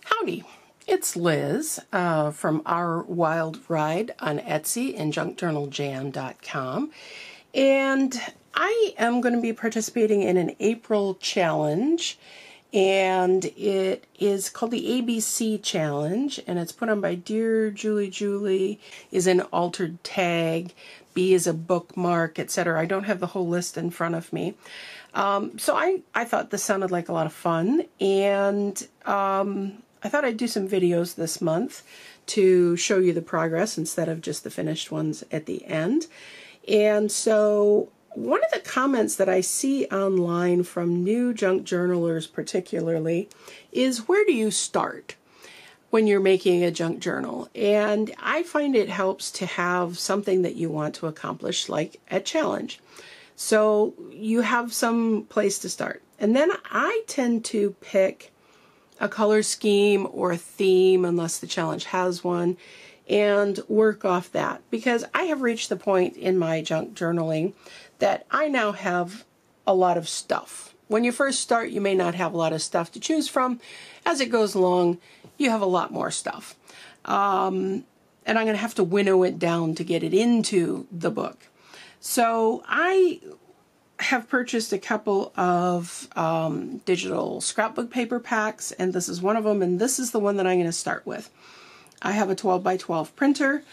Howdy, it's Liz from Our Wild Ride on Etsy and junkjournaljam.com, and I am going to be participating in an April challenge, and it is called the ABC Challenge, and it's put on by Dear Julie. Julie is an altered tag, B is a bookmark, etc. I don't have the whole list in front of me. So I thought this sounded like a lot of fun, and I thought I'd do some videos this month to show you the progress instead of just the finished ones at the end. And so one of the comments that I see online from new junk journalers particularly is, where do you start when you're making a junk journal? And I find it helps to have something that you want to accomplish, like a challenge. So you have some place to start. And then I tend to pick a color scheme or a theme, unless the challenge has one, and work off that, because I have reached the point in my junk journaling that I now have a lot of stuff. When you first start, you may not have a lot of stuff to choose from. As it goes along, you have a lot more stuff. And I'm going to have to winnow it down to get it into the book. So I have purchased a couple of digital scrapbook paper packs, and this is one of them, and this is the one that I'm going to start with. I have a 12 by 12 printer,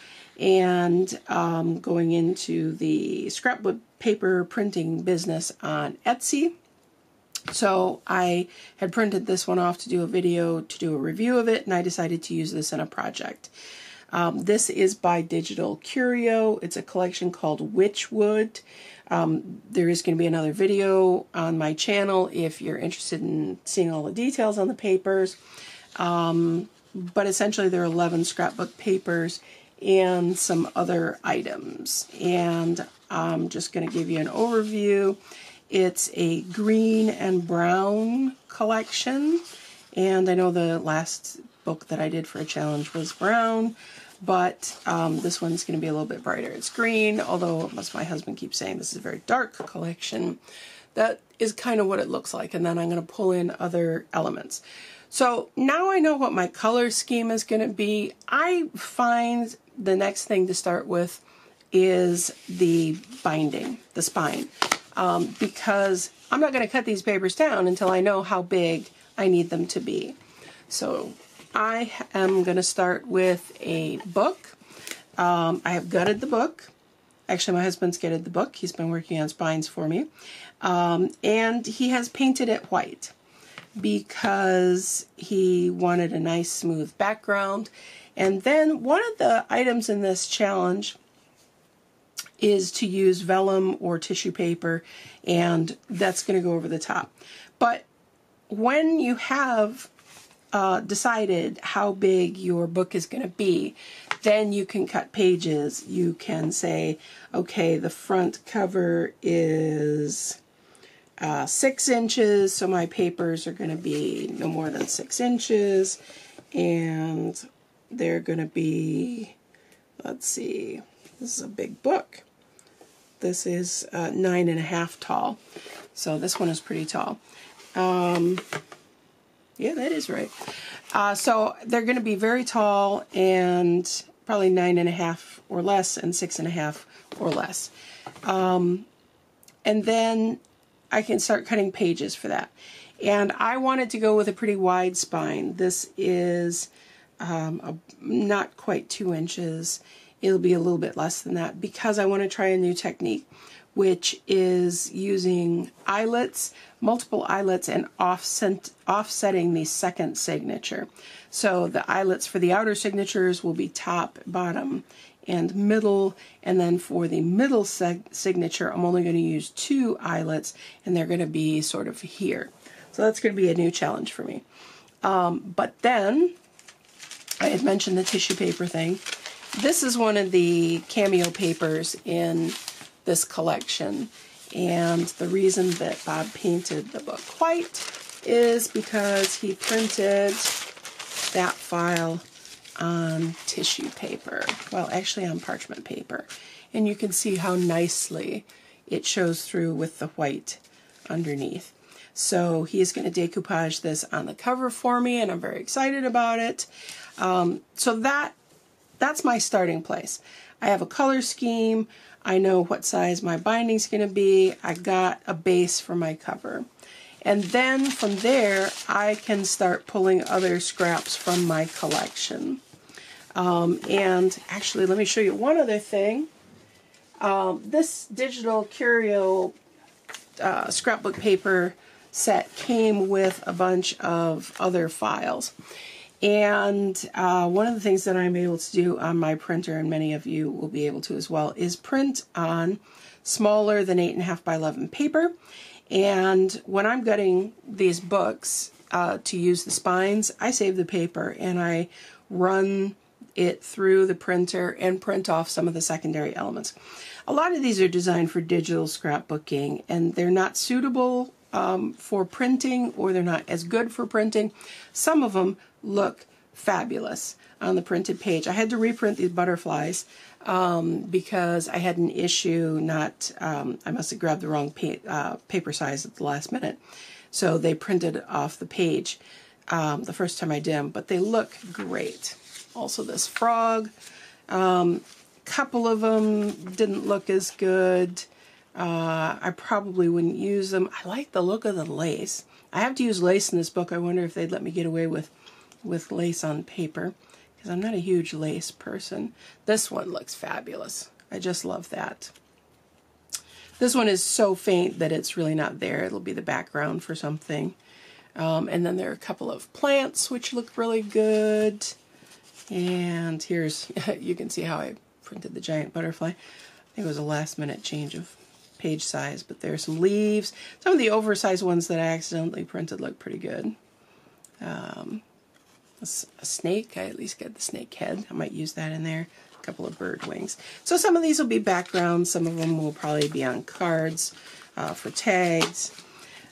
and going into the scrapbook paper printing business on Etsy. So I had printed this one off to do a video, to do a review of it, and I decided to use this in a project. This is by Digital Curio. It's a collection called Witchwood. There is going to be another video on my channel if you're interested in seeing all the details on the papers. But essentially there are 11 scrapbook papers and some other items. And I'm just going to give you an overview. It's a green and brown collection. And I know the last book that I did for a challenge was brown, but this one's going to be a little bit brighter. It's green, although, as my husband keeps saying, this is a very dark collection. That is kind of what it looks like, and then I'm going to pull in other elements. So now I know what my color scheme is going to be. I find the next thing to start with is the binding, the spine, because I'm not going to cut these papers down until I know how big I need them to be. So I am going to start with a book. I have gutted the book. Actually, my husband's gutted the book. He's been working on spines for me. And he has painted it white because he wanted a nice smooth background. And then one of the items in this challenge is to use vellum or tissue paper, and that's going to go over the top. But when you have decided how big your book is going to be, then you can cut pages. You can say, okay, the front cover is 6 inches, so my papers are going to be no more than 6 inches, and they're going to be, let's see, this is a big book. This is 9.5 tall, so this one is pretty tall. Yeah, that is right. So they're going to be very tall, and probably 9.5 or less, and 6.5 or less. And then I can start cutting pages for that. And I wanted to go with a pretty wide spine. This is not quite 2 inches. It'll be a little bit less than that, because I want to try a new technique, which is using eyelets, multiple eyelets, and offsetting the second signature. So the eyelets for the outer signatures will be top, bottom, and middle, and then for the middle signature, I'm only going to use 2 eyelets, and they're going to be sort of here. So that's going to be a new challenge for me. But then, I had mentioned the tissue paper thing. This is one of the cameo papers in this collection, and the reason that Bob painted the book white is because he printed that file on tissue paper, well, actually on parchment paper, and you can see how nicely it shows through with the white underneath. So he is going to decoupage this on the cover for me, and I'm very excited about it. So that's my starting place. I have a color scheme. I know what size my binding's going to be. I got a base for my cover. And then from there, I can start pulling other scraps from my collection. And actually, let me show you one other thing. This digital curio scrapbook paper set came with a bunch of other files. And one of the things that I'm able to do on my printer, and many of you will be able to as well, is print on smaller than 8.5 by 11 paper. And when I'm gutting these books to use the spines, I save the paper and I run it through the printer and print off some of the secondary elements. A lot of these are designed for digital scrapbooking, and they're not suitable for printing, or they're not as good for printing. Some of them look fabulous on the printed page. I had to reprint these butterflies because I had an issue I must have grabbed the wrong paper size at the last minute. So they printed off the page the first time I did them, but they look great. Also this frog, couple of them didn't look as good. I probably wouldn't use them. I like the look of the lace. I have to use lace in this book. I wonder if they'd let me get away with lace on paper, because I'm not a huge lace person. This one looks fabulous. I just love that. This one is so faint that it's really not there. It'll be the background for something. And then there are a couple of plants which look really good. And here's, you can see how I printed the giant butterfly. I think it was a last minute change of page size, but there are some leaves. Some of the oversized ones that I accidentally printed look pretty good. A snake, I at least get the snake head. I might use that in there. A couple of bird wings. So some of these will be backgrounds. Some of them will probably be on cards for tags.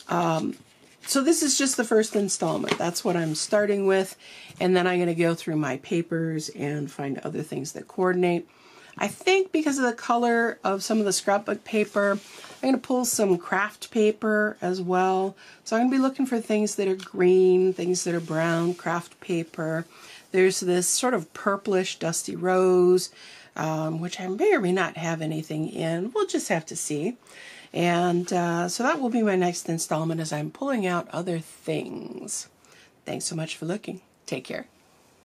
So this is just the first installment. That's what I'm starting with. And then I'm going to go through my papers and find other things that coordinate. I think because of the color of some of the scrapbook paper, I'm going to pull some craft paper as well. So I'm going to be looking for things that are green, things that are brown, craft paper. There's this sort of purplish dusty rose, which I may or may not have anything in. We'll just have to see. And so that will be my next installment as I'm pulling out other things. Thanks so much for looking. Take care.